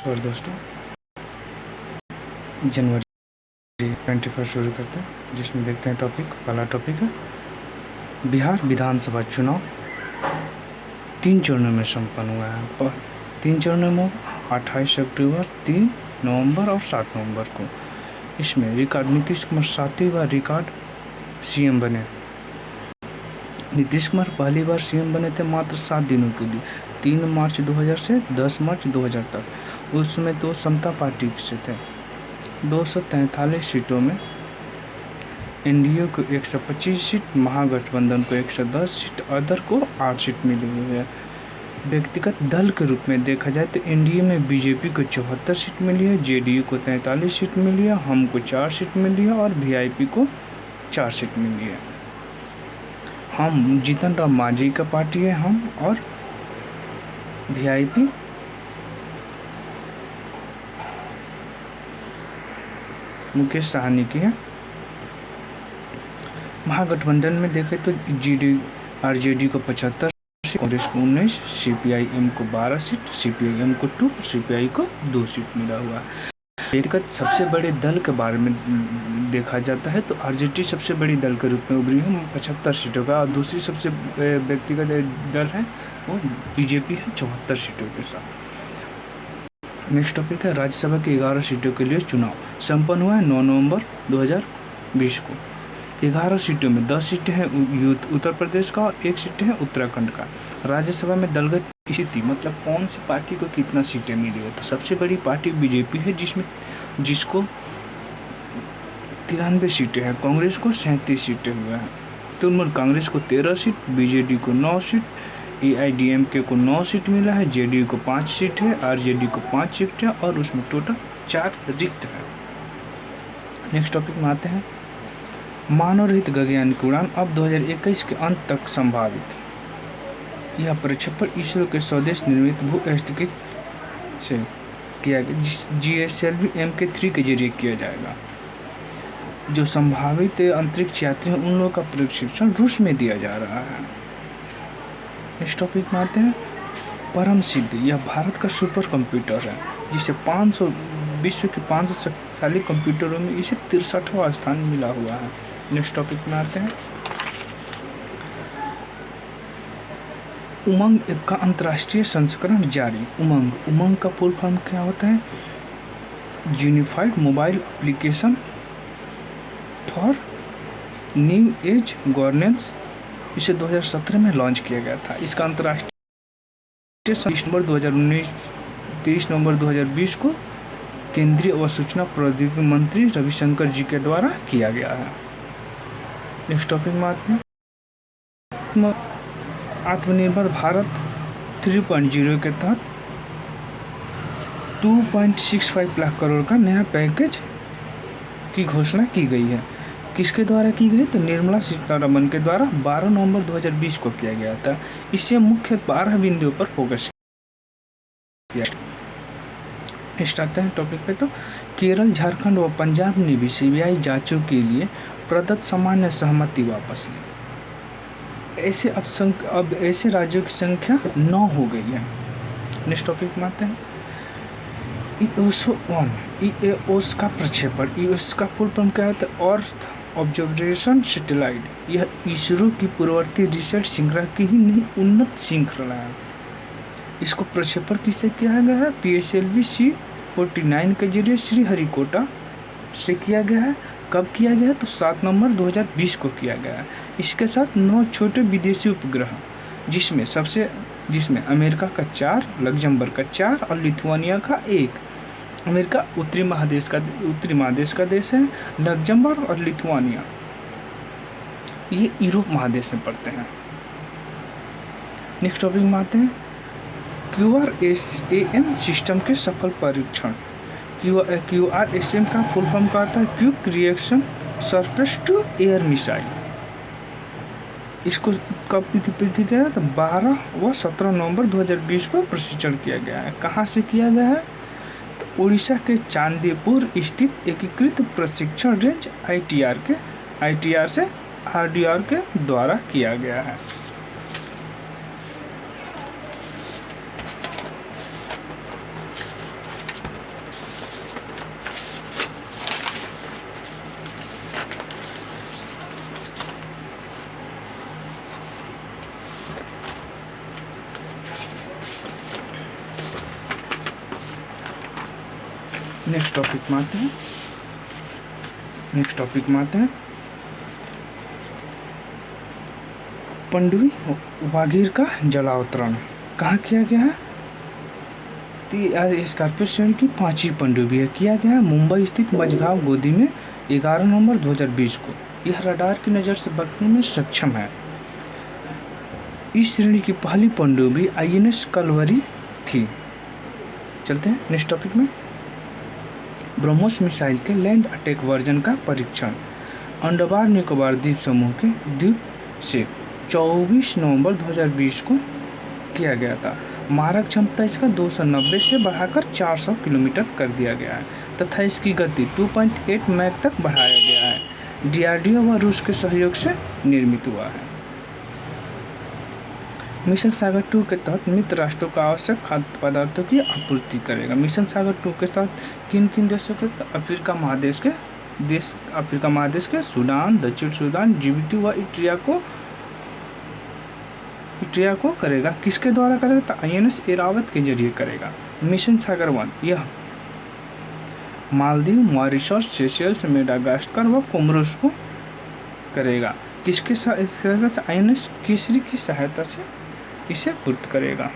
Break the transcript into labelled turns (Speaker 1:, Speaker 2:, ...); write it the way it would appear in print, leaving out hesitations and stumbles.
Speaker 1: और दोस्तों, जनवरी 21 शुरू करते हैं, जिसमें देखते हैं पहला टॉपिक है बिहार विधानसभा चुनाव 3 चरणों में संपन्न हुआ है। 3 चरणों में 28 अक्टूबर, 3 नवंबर और 7 नवंबर को। इसमें रिकॉर्ड नीतीश कुमार 7वीं बार रिकॉर्ड सीएम बने। नीतीश कुमार पहली बार सीएम बने थे मात्र 7 दिनों के लिए, 3 मार्च 2000 से 10 मार्च 2000 तक। उस समय तो समता पार्टी से थे। 243 सीटों में एनडीए को 125 सीट, महागठबंधन को 110 सीट, अदर को 8 सीट मिली हुई है। व्यक्तिगत दल के रूप में देखा जाए तो एनडीए में बीजेपी को 74 सीट मिली है, जेडीयू को 43 सीट मिली है, हम को 4 सीट मिली है और वीआईपी को 4 सीट मिली है। हम जीतन राम मांझी का पार्टी है, हम, और वीआईपी मुकेश साहनी की है। महागठबंधन में देखें तो आरजेडी को 75 सीट, कांग्रेस को 19, सीपीआईएम को 12 सीट, सीपीआईएम को 2, सीपीआई को 2 सीट मिला हुआ है। व्यक्तिगत सबसे बड़े दल के बारे में देखा जाता है तो आरजेडी सबसे बड़ी दल के रूप में उभरी है 75 सीटों का, और दूसरी सबसे व्यक्तिगत दल है वो बीजेपी है 74 सीटों के साथ। नेक्स्ट टॉपिक है राज्यसभा की 11 सीटों के लिए चुनाव संपन्न हुआ है 9 नवंबर 2020 को। 11 सीटों में 10 सीटें हैं उत्तर प्रदेश का और 1 सीट है उत्तराखंड का। राज्यसभा में दलगत स्थिति मतलब कौन सी पार्टी को कितना सीटें मिली है, तो सबसे बड़ी पार्टी बीजेपी है जिसको 93 सीटें हैं, कांग्रेस को 37 सीटें हुए हैं। तृणमूल कांग्रेस को 13 सीट, बीजेडी को 9 सीट, एआईडीएमके को 9 सीट मिला है, जेडीयू को 5 सीट है, आरजेडी को 5 सीट है और उसमें टोटल 4 रिक्त है। नेक्स्ट टॉपिक में आते हैं मानव रहित गगनयान की उड़ान अब 2021 के अंत तक संभावित। यह प्रक्षेपण इसरो के स्वदेश निर्मित भू स्थगित से किया गया GSLV Mk3 के जरिए किया जाएगा। जो संभावित अंतरिक्ष यात्री हैं उन लोगों का प्रशिक्षण रूस में दिया जा रहा है। इस टॉपिक में आते हैं परम सिद्ध। यह भारत का सुपर कंप्यूटर है जिसे 500 विश्व के 500 शक्तिशाली कंप्यूटरों में इसे 63वां स्थान मिला हुआ है। नेक्स्ट टॉपिक में आते हैं उमंग ऐप का अंतर्राष्ट्रीय संस्करण जारी। उमंग का फुल फॉर्म क्या होता है? Unified mobile application for new age governance. इसे 2017 में लॉन्च किया गया था। इसका अंतर्राष्ट्रीय 23 नवंबर 2020 को केंद्रीय व सूचना प्रौद्योगिकी मंत्री रविशंकर जी के द्वारा किया गया है। नेक्स्ट टॉपिक में आते हैं आत्मनिर्भर भारत 3.0 के तहत 2.65 लाख करोड़ का नया पैकेज की घोषणा की गई है। किसके द्वारा की गई? तो निर्मला सीतारमण के द्वारा 12 नवंबर 2020 को किया गया था। इससे मुख्य 12 बिंदुओं पर फोकस किया। नेक्स्ट आते हैं टॉपिक पे तो केरल, झारखंड व पंजाब ने भी सीबीआई जांचों के लिए प्रदत्त सामान्य सहमति वापस ली। अब ऐसे राज्यों की संख्या 9 हो गई है। नेक्स्ट टॉपिक में आते हैं EOS का प्रक्षेपण। EOS का फुल फॉर्म क्या होता है? Earth observation satellite. यह इसरो की पूर्ववर्ती रिसर्च श्रृंखला की ही नहीं उन्नत श्रृंखला है। इसको प्रक्षेपण किससे किया गया है? PSLV C-49 के जरिए श्रीहरिकोटा से किया गया है। कब किया गया है? तो 7 नवंबर 2020 को किया गया है। इसके साथ 9 छोटे विदेशी उपग्रह जिसमें अमेरिका का 4, लग्जमबर्ग का 4 और लिथुआनिया का 1। अमेरिका उत्तरी महादेश का देश है। लग्जमबर्ग और लिथुआनिया ये यूरोप महादेश में पड़ते हैं। नेक्स्ट टॉपिक में आते हैं QRSAM सिस्टम के सफल परीक्षण। QRSAM का फुल फॉर्म का आता है quick reaction surface to air missile. इसको कब पृथ्वी गया? तो 12 व 17 नवंबर 2020 को प्रशिक्षण किया गया है। कहाँ से किया गया है? तो उड़ीसा के चांदीपुर स्थित एकीकृत प्रशिक्षण रेंज ITR से RDR के द्वारा किया गया है। नेक्स्ट टॉपिक में आते हैं पनडुब्बी वागीर का जलावतरण कहाँ किया गया है? स्कॉर्पियो श्रेणी की 5वीं पनडुब्बी है, किया गया है मुंबई स्थित मझगांव गोदी में 11 नवंबर 2020 को। यह रडार की नज़र से बचने में सक्षम है। इस श्रेणी की पहली पनडुब्बी INS कलवरी थी। चलते हैं नेक्स्ट टॉपिक में। ब्रह्मोस मिसाइल के लैंड अटैक वर्जन का परीक्षण अंडमान निकोबार द्वीप समूह के द्वीप से 24 नवंबर 2020 को किया गया था। मारक क्षमता इसका 290 से बढ़ाकर 400 किलोमीटर कर दिया गया है तथा इसकी गति 2.8 मैक तक बढ़ाया गया है। DRDO व रूस के सहयोग से निर्मित हुआ है। मिशन सागर 2 के तहत मित्र राष्ट्रों को आवश्यक खाद्य पदार्थों की आपूर्ति करेगा। मिशन सागर 2 के तहत किन किन देशों के? अफ्रीका महादेश के सूडान, दक्षिण सूडान, जिबूती व इट्रिया को करेगा। किसके द्वारा करेगा? तो INS एरावत के जरिए करेगा। मिशन सागर 1 यह मालदीव, मॉरिशस, सेशेल्स, मेडागास्कर व कोमोरोस को करेगा। किसके साथ? INS केसरी की सहायता से इसे पूर्त करेगा।